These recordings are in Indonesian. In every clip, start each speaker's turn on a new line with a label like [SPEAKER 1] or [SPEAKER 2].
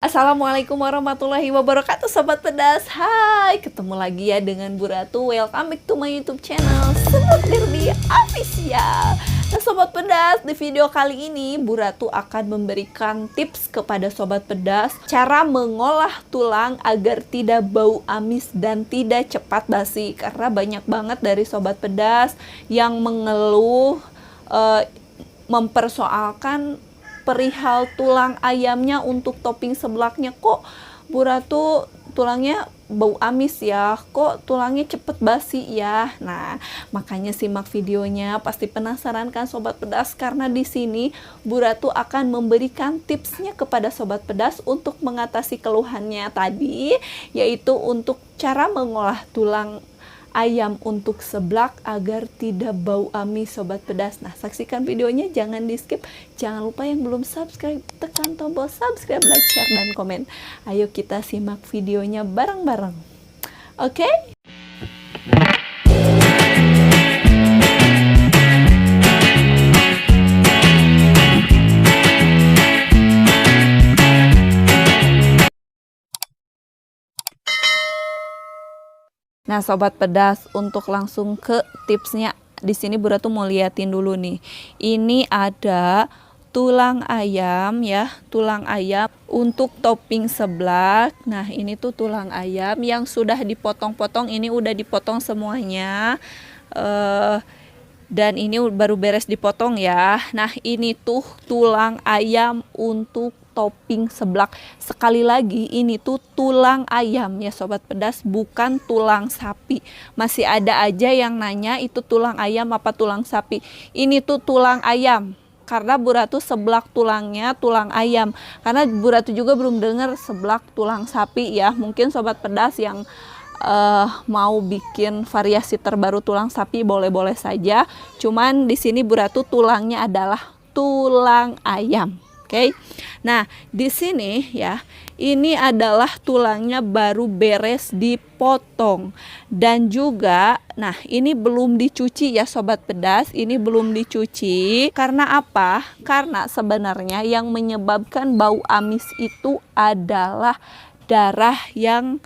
[SPEAKER 1] Assalamualaikum warahmatullahi wabarakatuh Sobat Pedas. Hai, ketemu lagi ya dengan Bu Ratu. Welcome back to my YouTube channel Sobat Derby Official. Nah Sobat Pedas, di video kali ini Bu Ratu akan memberikan tips kepada Sobat Pedas cara mengolah tulang agar tidak bau amis dan tidak cepat basi. Karena banyak banget dari Sobat Pedas yang mengeluh mempersoalkan perihal tulang ayamnya untuk topping seblaknya. Kok Bu Ratu tulangnya bau amis ya, kok tulangnya cepet basi ya. Nah, makanya simak videonya, pasti penasaran kan Sobat Pedas, karena di sini Bu Ratu akan memberikan tipsnya kepada Sobat Pedas untuk mengatasi keluhannya tadi, yaitu untuk cara mengolah tulang ayam untuk seblak agar tidak bau amis Sobat Pedas. Nah, saksikan videonya, jangan di skip. Jangan lupa yang belum subscribe, tekan tombol subscribe, like, share, dan komen. Ayo kita simak videonya bareng-bareng. Oke? Nah, Sobat Pedas, untuk langsung ke tipsnya, di sini Bu Ratu mau liatin dulu nih. Ini ada tulang ayam ya, tulang ayam untuk topping seblak. Nah, ini tuh tulang ayam yang sudah dipotong-potong, ini udah dipotong semuanya. Dan ini baru beres dipotong ya. Nah, ini tuh tulang ayam untuk topping seblak. Sekali lagi, ini tuh tulang ayam ya Sobat Pedas, bukan tulang sapi. Masih ada aja yang nanya itu tulang ayam apa tulang sapi. Ini tuh tulang ayam, karena Bu Ratu seblak tulangnya tulang ayam. Karena Bu Ratu juga belum dengar seblak tulang sapi ya. Mungkin Sobat Pedas yang mau bikin variasi terbaru tulang sapi boleh-boleh saja. Cuman di sini Bu Ratu tulangnya adalah tulang ayam. Oke. Nah, di sini ya, ini adalah tulangnya baru beres dipotong. Dan juga, nah ini belum dicuci ya Sobat Pedas, ini belum dicuci. Karena apa? Karena sebenarnya yang menyebabkan bau amis itu adalah darah yang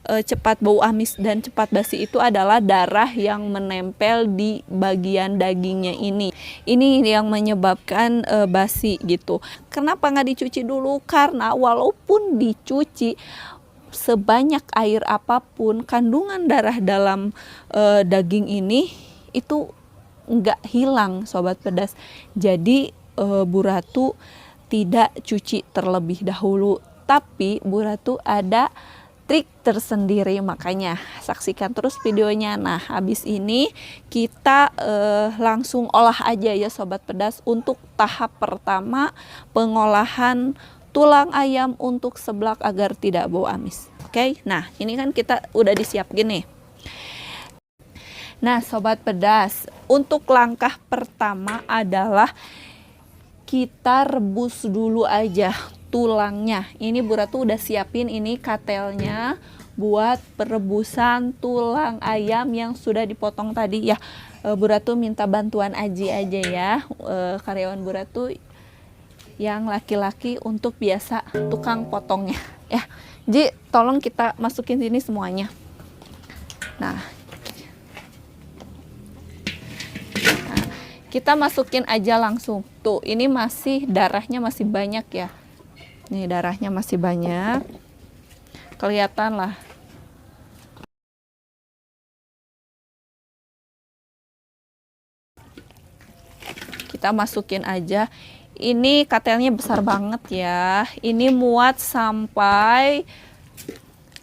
[SPEAKER 1] cepat bau amis dan cepat basi, itu adalah darah yang menempel di bagian dagingnya ini. Ini yang menyebabkan basi gitu. Kenapa nggak dicuci dulu? Karena walaupun dicuci sebanyak air apapun, kandungan darah dalam daging ini itu nggak hilang Sobat Pedas. Jadi Bu Ratu tidak cuci terlebih dahulu. Tapi Bu Ratu ada trik tersendiri, makanya saksikan terus videonya. Nah, habis ini kita langsung olah aja ya Sobat Pedas untuk tahap pertama pengolahan tulang ayam untuk seblak agar tidak bau amis. Oke, nah ini kan kita udah disiapin nih. Nah Sobat Pedas, untuk langkah pertama adalah kita rebus dulu aja tulangnya. Ini Bu Ratu udah siapin ini katelnya buat perebusan tulang ayam yang sudah dipotong tadi ya. Bu Ratu minta bantuan Aji aja ya, karyawan Bu Ratu yang laki-laki untuk biasa tukang potongnya ya. Ji, tolong kita masukin sini semuanya. Nah, kita masukin aja langsung. Tuh, ini masih darahnya masih banyak ya. Nih darahnya masih banyak, kelihatan lah. Kita masukin aja. Ini katelnya besar banget ya. Ini muat sampai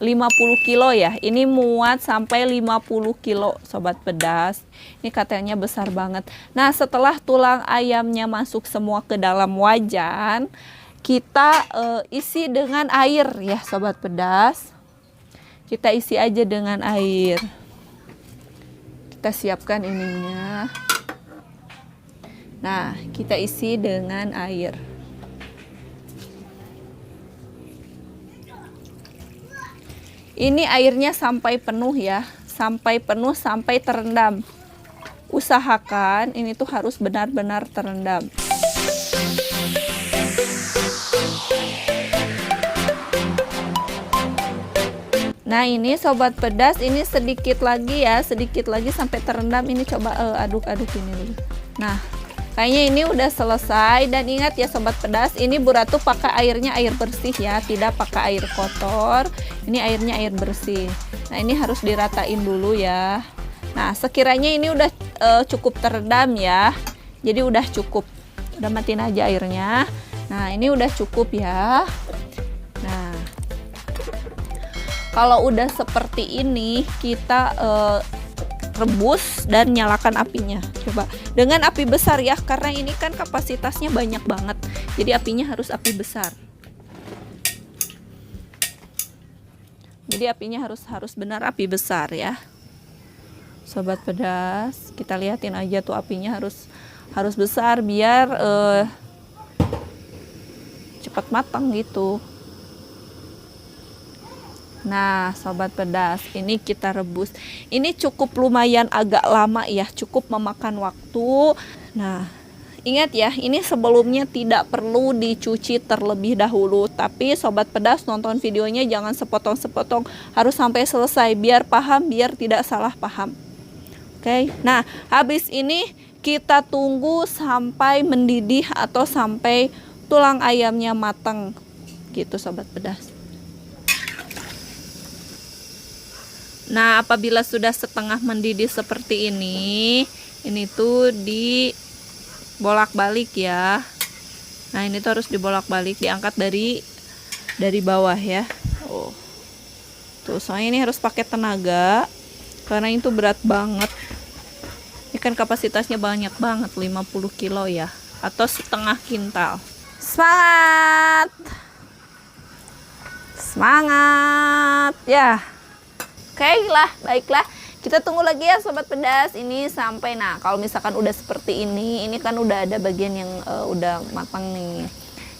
[SPEAKER 1] 50 kilo ya. Ini muat sampai 50 kilo Sobat Pedas. Ini katelnya besar banget. Nah, setelah tulang ayamnya masuk semua ke dalam wajan, kita isi dengan air ya Sobat Pedas. Kita isi aja dengan air. Kita siapkan ininya. Nah, kita isi dengan air. Ini airnya sampai penuh ya. Sampai penuh, sampai terendam. Usahakan ini tuh harus benar-benar terendam. Nah ini sobat pedas, ini sedikit lagi ya, sedikit lagi sampai terendam. Ini coba aduk-aduk ini dulu. Nah kayaknya ini udah selesai. Dan ingat ya sobat pedas, ini Bu Ratu pakai airnya air bersih ya, tidak pakai air kotor. Ini airnya air bersih. Nah ini harus diratain dulu ya. Nah sekiranya ini udah cukup terendam ya, jadi udah cukup, udah matiin aja airnya. Nah ini udah cukup ya. Nah kalau udah seperti ini kita rebus dan nyalakan apinya. Coba dengan api besar ya, karena ini kan kapasitasnya banyak banget, jadi apinya harus api besar. Jadi apinya harus benar api besar ya sobat pedas. Kita liatin aja tuh apinya harus besar biar cepat matang gitu. Nah sobat pedas, ini kita rebus. Ini cukup lumayan agak lama ya, cukup memakan waktu. Nah ingat ya, ini sebelumnya tidak perlu dicuci terlebih dahulu. Tapi sobat pedas nonton videonya jangan sepotong-sepotong, harus sampai selesai biar paham, biar tidak salah paham. Oke, nah habis ini kita tunggu sampai mendidih atau sampai tulang ayamnya matang gitu sobat pedas. Nah apabila sudah setengah mendidih seperti ini tuh dibolak-balik ya. Nah ini tuh harus dibolak-balik, diangkat dari bawah ya. Oh tuh, soalnya ini harus pakai tenaga karena itu berat banget. Ini kan kapasitasnya banyak banget, 50 kilo ya, atau setengah kintal. Semangat! Semangat ya. Oke lah, baiklah. Kita tunggu lagi ya sobat pedas, ini sampai, nah kalau misalkan udah seperti ini kan udah ada bagian yang udah matang nih.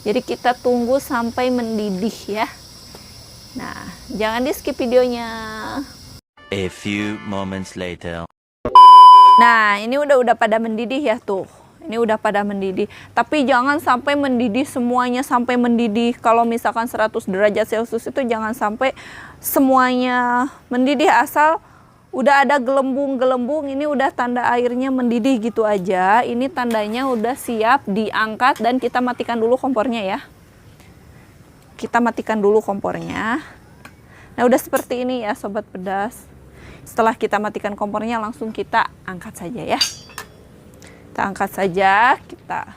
[SPEAKER 1] Jadi kita tunggu sampai mendidih ya. Nah, jangan di skip videonya.
[SPEAKER 2] A few moments later.
[SPEAKER 1] Nah, ini udah pada mendidih ya tuh. Ini udah pada mendidih. Tapi jangan sampai mendidih semuanya sampai mendidih. Kalau misalkan 100 derajat Celcius itu jangan sampai semuanya mendidih, asal udah ada gelembung-gelembung, ini udah tanda airnya mendidih gitu aja. Ini tandanya udah siap diangkat dan kita matikan dulu kompornya ya. Kita matikan dulu kompornya. Nah, udah seperti ini ya sobat pedas. Setelah kita matikan kompornya langsung kita angkat saja ya. Kita angkat saja, kita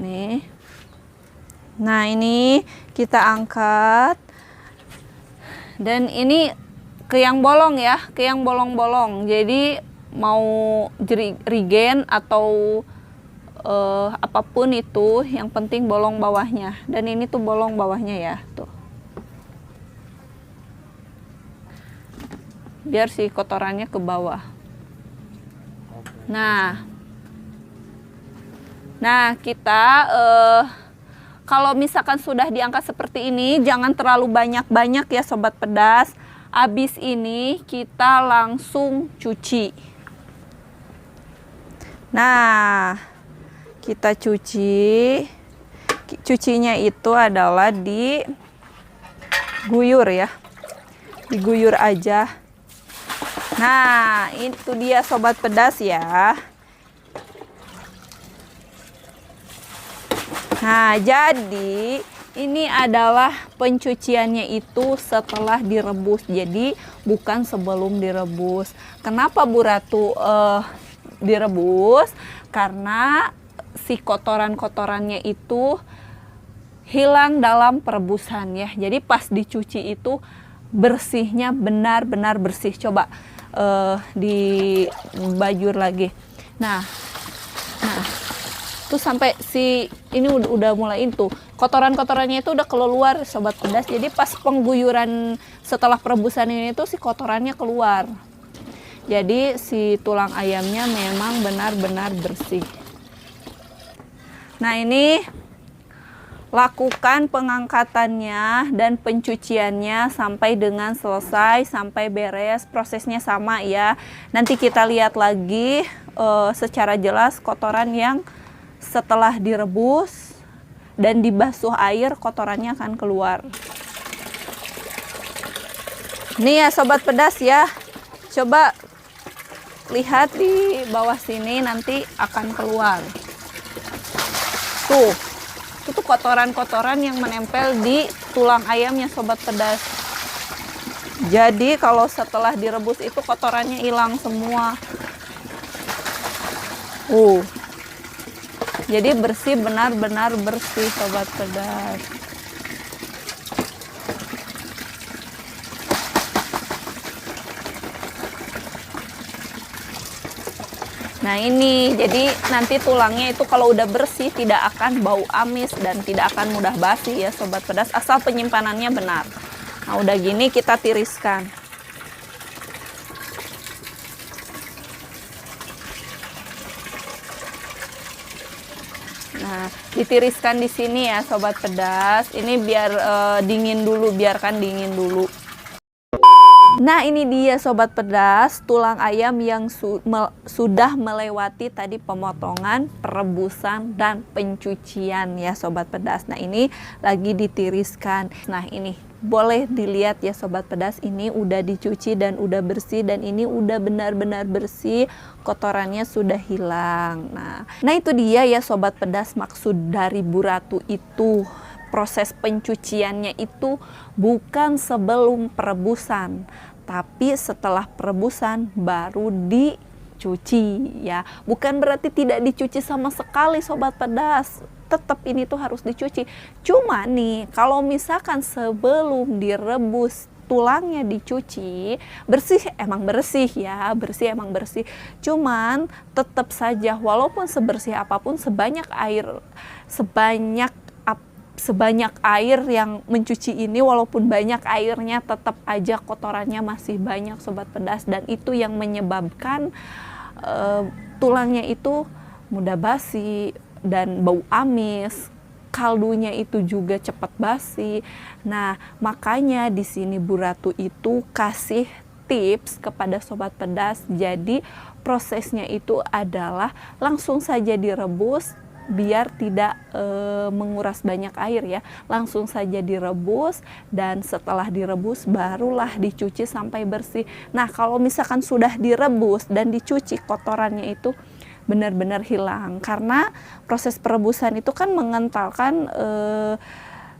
[SPEAKER 1] nih. Nah, ini kita angkat. Dan ini keang bolong ya, keang bolong-bolong. Jadi mau jerigen atau apapun itu, yang penting bolong bawahnya. Dan ini tuh bolong bawahnya ya, tuh. Biar si kotorannya ke bawah. Nah kita kalau misalkan sudah diangkat seperti ini, jangan terlalu banyak-banyak ya sobat pedas. Habis ini kita langsung cuci. Nah, kita cuci. Cucinya itu adalah diguyur ya. Diguyur aja. Nah, itu dia sobat pedas ya. Nah, jadi ini adalah pencuciannya itu setelah direbus. Jadi bukan sebelum direbus. Kenapa Bu Ratu direbus? Karena si kotoran-kotorannya itu hilang dalam perebusan ya. Jadi pas dicuci itu bersihnya benar-benar bersih. Coba dibajur lagi. Nah tuh sampai si ini udah mulai itu kotoran-kotorannya itu udah keluar sobat pedas. Jadi pas pengguyuran setelah perebusan ini tuh si kotorannya keluar. Jadi si tulang ayamnya memang benar-benar bersih. Nah, ini lakukan pengangkatannya dan pencuciannya sampai dengan selesai, sampai beres. Prosesnya sama ya. Nanti kita lihat lagi secara jelas kotoran yang setelah direbus dan dibasuh air, kotorannya akan keluar. Nih ya sobat pedas ya, coba lihat di bawah sini nanti akan keluar. Tuh, itu tuh kotoran-kotoran yang menempel di tulang ayamnya sobat pedas. Jadi kalau setelah direbus itu kotorannya hilang semua. Jadi bersih, benar-benar bersih sobat pedas. Nah ini, jadi nanti tulangnya itu kalau udah bersih tidak akan bau amis dan tidak akan mudah basi ya sobat pedas, asal penyimpanannya benar. Nah udah gini kita tiriskan. Nah ditiriskan di sini ya sobat pedas. Ini biar dingin dulu, biarkan dingin dulu. Nah ini dia sobat pedas, tulang ayam yang sudah melewati tadi pemotongan, perebusan, dan pencucian ya sobat pedas. Nah ini lagi ditiriskan. Nah ini boleh dilihat ya sobat pedas, ini udah dicuci dan udah bersih, dan ini udah benar-benar bersih, kotorannya sudah hilang. Nah itu dia ya sobat pedas, maksud dari buratu itu. Proses pencuciannya itu bukan sebelum perebusan, tapi setelah perebusan baru dicuci ya. Bukan berarti tidak dicuci sama sekali sobat pedas, tetap ini tuh harus dicuci. Cuma nih kalau misalkan sebelum direbus tulangnya dicuci, bersih emang bersih ya, bersih emang bersih. Cuman tetap saja walaupun sebersih apapun, sebanyak air yang mencuci ini, walaupun banyak airnya, tetap aja kotorannya masih banyak sobat pedas, dan itu yang menyebabkan tulangnya itu mudah basi dan bau amis, kaldunya itu juga cepat basi. Nah makanya di sini buratu itu kasih tips kepada sobat pedas, jadi prosesnya itu adalah langsung saja direbus biar tidak menguras banyak air ya, langsung saja direbus, dan setelah direbus barulah dicuci sampai bersih. Nah kalau misalkan sudah direbus dan dicuci, kotorannya itu benar-benar hilang, karena proses perebusan itu kan mengentalkan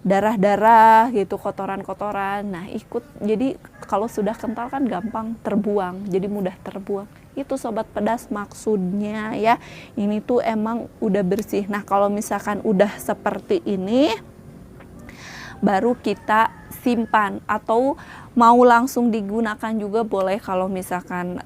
[SPEAKER 1] darah-darah gitu, kotoran-kotoran. Nah ikut, jadi kalau sudah kental kan gampang terbuang, jadi mudah terbuang. Itu sobat pedas maksudnya ya, ini tuh emang udah bersih. Nah kalau misalkan udah seperti ini, baru kita simpan, atau mau langsung digunakan juga boleh. Kalau misalkan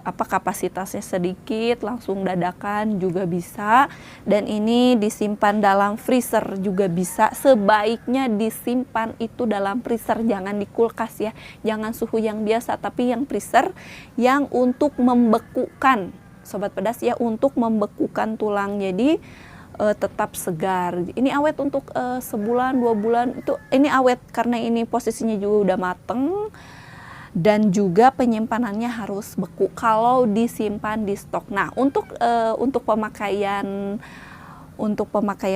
[SPEAKER 1] kapasitasnya sedikit, langsung dadakan juga bisa. Dan ini disimpan dalam freezer juga bisa. Sebaiknya disimpan itu dalam freezer, jangan di kulkas ya, jangan suhu yang biasa, tapi yang freezer yang untuk membekukan sobat pedas ya, untuk membekukan tulang, jadi tetap segar. Ini awet untuk sebulan 2 bulan itu, ini awet karena ini posisinya juga udah mateng, dan juga penyimpanannya harus beku kalau disimpan di stok. Nah untuk pemakaian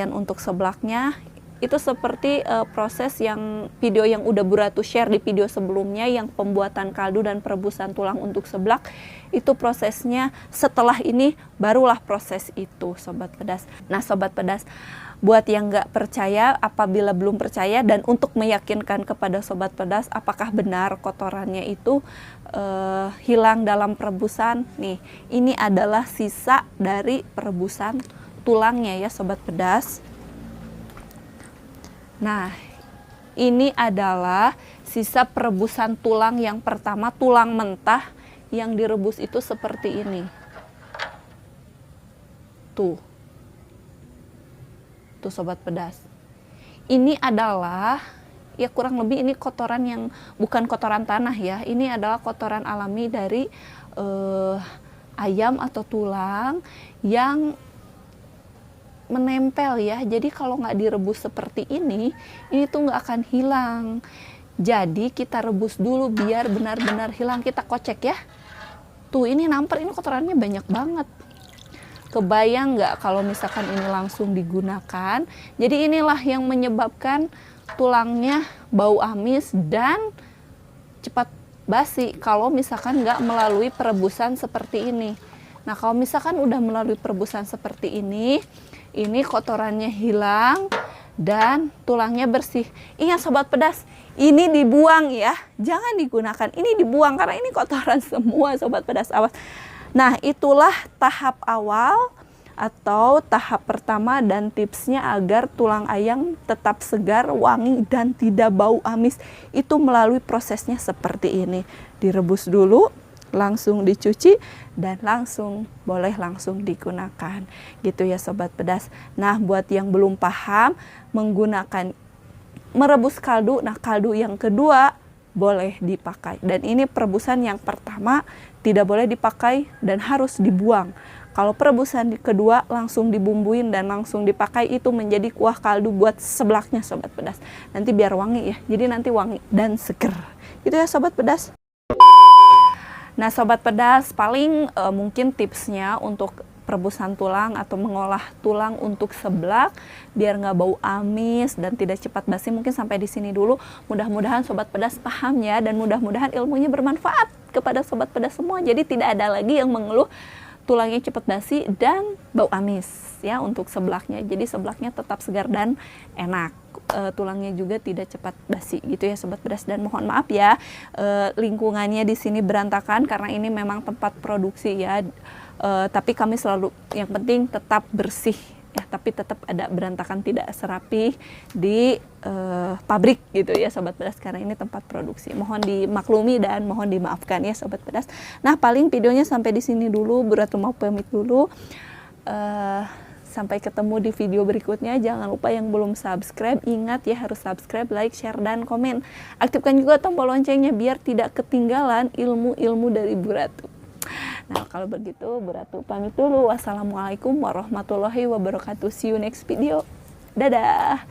[SPEAKER 1] untuk seblaknya itu seperti proses yang video yang udah buratu share di video sebelumnya, yang pembuatan kaldu dan perebusan tulang untuk seblak. Itu prosesnya setelah ini barulah proses itu sobat pedas. Nah sobat pedas, buat yang nggak percaya, apabila belum percaya, dan untuk meyakinkan kepada sobat pedas apakah benar kotorannya itu hilang dalam perebusan, nih ini adalah sisa dari perebusan tulangnya ya sobat pedas. Nah ini adalah sisa perebusan tulang yang pertama, tulang mentah yang direbus itu seperti ini. Tuh sobat pedas, ini adalah ya kurang lebih ini kotoran yang bukan kotoran tanah ya, ini adalah kotoran alami dari ayam atau tulang yang menempel ya. Jadi kalau nggak direbus seperti ini tuh nggak akan hilang. Jadi kita rebus dulu biar benar-benar hilang. Kita kocek ya. Tuh ini namper, ini kotorannya banyak banget. Kebayang nggak kalau misalkan ini langsung digunakan? Jadi inilah yang menyebabkan tulangnya bau amis dan cepat basi kalau misalkan nggak melalui perebusan seperti ini. Nah, kalau misalkan udah melalui perebusan seperti ini kotorannya hilang dan tulangnya bersih. Ingat sobat pedas, ini dibuang ya, jangan digunakan. Ini dibuang karena ini kotoran semua sobat pedas, awas. Nah, itulah tahap awal atau tahap pertama dan tipsnya agar tulang ayam tetap segar, wangi dan tidak bau amis. Itu melalui prosesnya seperti ini. Direbus dulu, langsung dicuci dan boleh langsung digunakan gitu ya sobat pedas. Nah, buat yang belum paham menggunakan merebus kaldu, nah kaldu yang kedua boleh dipakai, dan ini perebusan yang pertama tidak boleh dipakai dan harus dibuang. Kalau perebusan kedua langsung dibumbuin dan langsung dipakai, itu menjadi kuah kaldu buat seblaknya sobat pedas. Nanti biar wangi ya, jadi nanti wangi dan seger gitu ya sobat pedas. Nah sobat pedas, paling mungkin tipsnya untuk perebusan tulang atau mengolah tulang untuk seblak biar nggak bau amis dan tidak cepat basi, mungkin sampai di sini dulu. Mudah-mudahan sobat pedas paham ya, dan mudah-mudahan ilmunya bermanfaat kepada sobat pedas semua. Jadi tidak ada lagi yang mengeluh tulangnya cepat basi dan bau amis ya untuk seblaknya. Jadi seblaknya tetap segar dan enak. Tulangnya juga tidak cepat basi gitu ya sobat pedas. Dan mohon maaf ya, lingkungannya di sini berantakan karena ini memang tempat produksi ya. Tapi kami selalu, yang penting tetap bersih ya, tapi tetap ada berantakan, tidak serapi di pabrik gitu ya sobat pedas, karena ini tempat produksi. Mohon dimaklumi dan mohon dimaafkan ya sobat pedas. Nah, paling videonya sampai di sini dulu. Bu Ratu mau pamit dulu. Sampai ketemu di video berikutnya. Jangan lupa yang belum subscribe, ingat ya harus subscribe, like, share, dan komen. Aktifkan juga tombol loncengnya biar tidak ketinggalan ilmu-ilmu dari Bu Ratu. Nah, kalau begitu Bu Ratu pamit dulu. Wassalamualaikum warahmatullahi wabarakatuh. See you next video. Dadah.